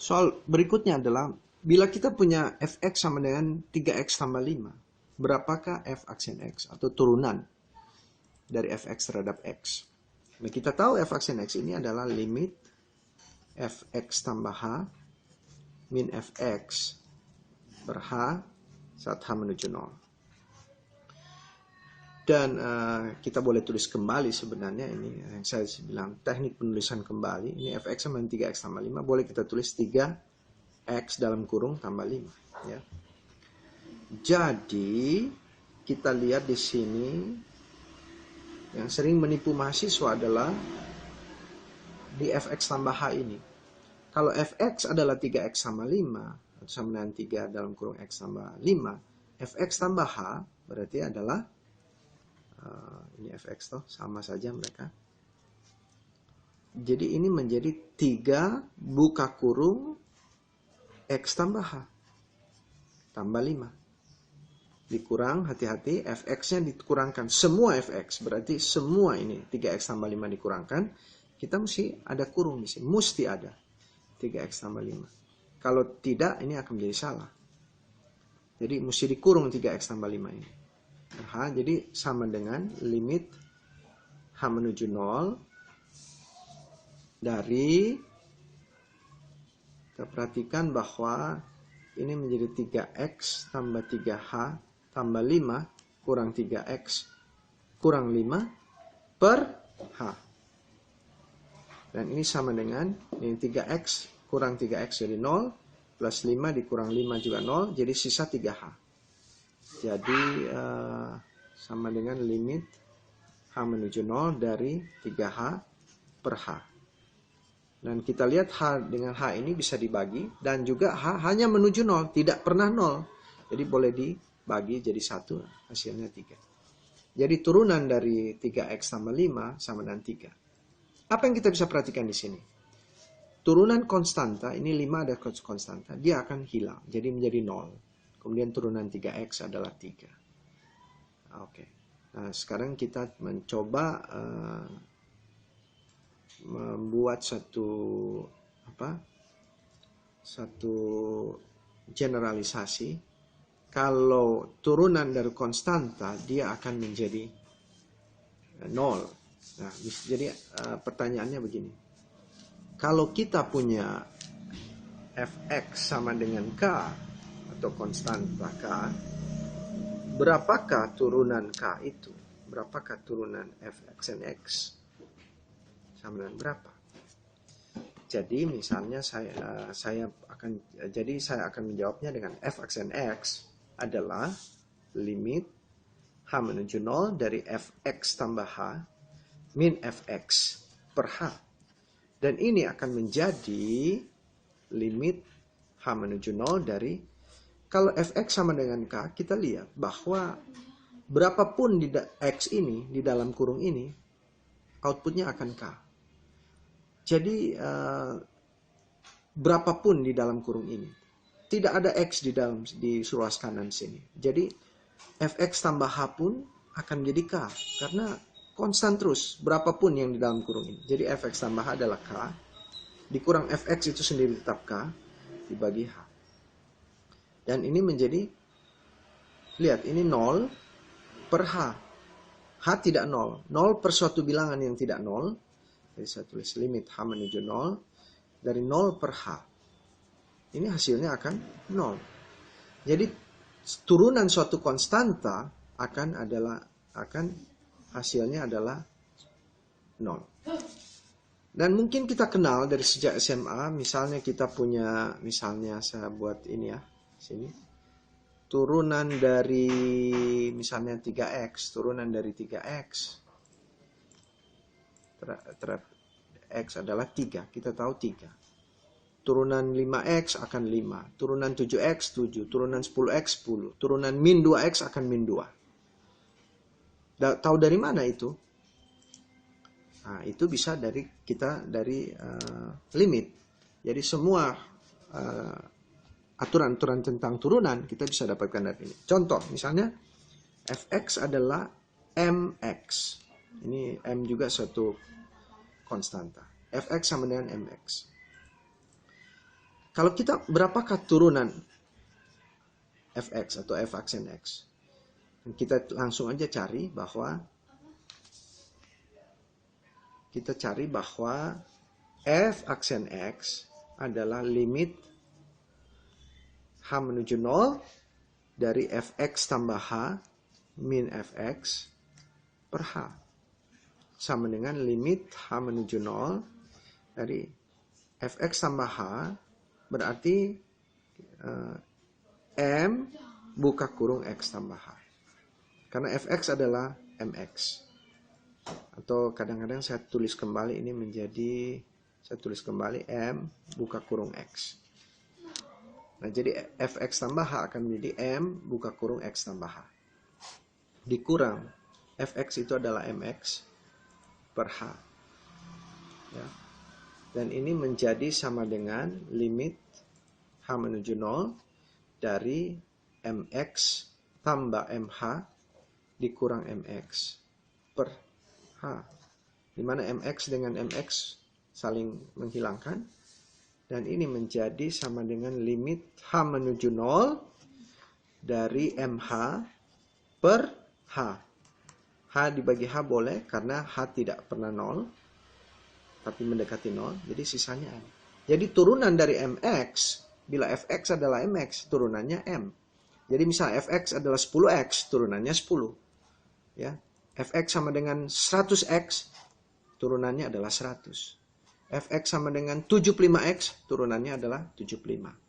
Soal berikutnya adalah, bila kita punya fx sama dengan 3x tambah 5, berapakah f aksen x atau turunan dari fx terhadap x? Nah, kita tahu f aksen x ini adalah limit fx tambah h min fx per h saat h menuju 0. Dan kita boleh tulis kembali sebenarnya, ini yang saya bilang teknik penulisan kembali. Ini fx sama 3x tambah 5, boleh kita tulis 3x dalam kurung tambah 5. Ya. Jadi kita lihat di sini, yang sering menipu mahasiswa adalah di fx tambah h ini. Kalau fx adalah 3x sama 5, atau sama dengan 3 dalam kurung x tambah 5, fx tambah h berarti adalah ini fx toh, sama saja mereka. Jadi ini menjadi 3 buka kurung x tambah h tambah 5. Dikurang, hati-hati, fx-nya dikurangkan. Semua fx, berarti semua ini 3x tambah 5 dikurangkan. Kita mesti ada kurung di sini. Mesti ada 3x tambah 5. Kalau tidak, ini akan menjadi salah. Jadi mesti dikurung 3x tambah 5 ini. H, jadi sama dengan limit h menuju 0 dari, kita perhatikan bahwa ini menjadi 3x tambah 3h tambah 5 kurang 3x kurang 5 per h. Dan ini sama dengan ini 3x kurang 3x jadi 0 plus 5 dikurang 5 juga 0, jadi sisa 3h. Jadi sama dengan limit h menuju 0 dari 3h per h. Dan kita lihat h dengan h ini bisa dibagi, dan juga h hanya menuju 0, tidak pernah 0. Jadi boleh dibagi jadi 1, hasilnya 3. Jadi turunan dari 3x tambah 5 sama dengan 3. Apa yang kita bisa perhatikan di sini? Turunan konstanta, ini 5 ada konstanta, dia akan hilang, jadi menjadi 0. Kemudian turunan 3x adalah 3. Oke. Nah, sekarang kita mencoba membuat satu generalisasi. Kalau turunan dari konstanta, dia akan menjadi 0. Nah, jadi pertanyaannya begini. Kalau kita punya fx sama dengan k, atau konstanta k, berapakah turunan k itu? Berapakah turunan f aksen x? Sama dengan berapa? Jadi misalnya saya akan menjawabnya dengan f aksen x adalah limit h menuju 0 dari fx tambah h min fx per h. Dan ini akan menjadi limit h menuju 0 dari, kalau fx sama dengan k, kita lihat bahwa berapapun di x ini, di dalam kurung ini, outputnya akan k. Jadi berapapun di dalam kurung ini, tidak ada x di ruas kanan sini. Jadi fx tambah h pun akan menjadi k, karena konstan terus berapapun yang di dalam kurung ini. Jadi fx tambah h adalah k, dikurang fx itu sendiri tetap k, dibagi h. Dan ini menjadi, lihat, ini 0 per h. H tidak 0. 0 per suatu bilangan yang tidak 0. Jadi saya tulis limit h menuju 0 dari 0 per h. Ini hasilnya akan 0. Jadi turunan suatu konstanta akan hasilnya adalah 0. Dan mungkin kita kenal dari sejak SMA, misalnya kita punya, misalnya saya buat ini ya, sini. Turunan dari misalnya 3x, turunan dari 3x. X adalah 3, kita tahu 3. Turunan 5x akan 5, turunan 7x 7, turunan 10x 10, turunan min 2x akan min 2. Tahu dari mana itu? Nah, itu bisa dari limit. Jadi semua aturan-aturan tentang turunan kita bisa dapatkan dari ini. Contoh, misalnya fx adalah mx. Ini m juga suatu konstanta. Fx sama dengan mx. Kalau kita, berapakah turunan fx atau f aksen x? Kita langsung aja cari bahwa f aksen x adalah limit h menuju 0 dari fx tambah h min fx per h. Sama dengan limit h menuju 0 dari fx tambah h, berarti m buka kurung x tambah h. Karena fx adalah mx. Atau kadang-kadang saya tulis kembali ini menjadi, saya tulis kembali m buka kurung x. Nah, jadi fx tambah h akan menjadi m buka kurung x tambah h. Dikurang fx itu adalah mx per h. Ya. Dan ini menjadi sama dengan limit h menuju 0 dari mx tambah mh dikurang mx per h. Di mana mx dengan mx saling menghilangkan. Dan ini menjadi sama dengan limit h menuju 0 dari mh per h. H dibagi h boleh karena h tidak pernah 0. Tapi mendekati 0. Jadi sisanya m. Jadi turunan dari mx, bila fx adalah mx, turunannya m. Jadi misalnya fx adalah 10x, turunannya 10. Ya. Fx sama dengan 100x, turunannya adalah 100. Fx sama dengan 75x, turunannya adalah 75.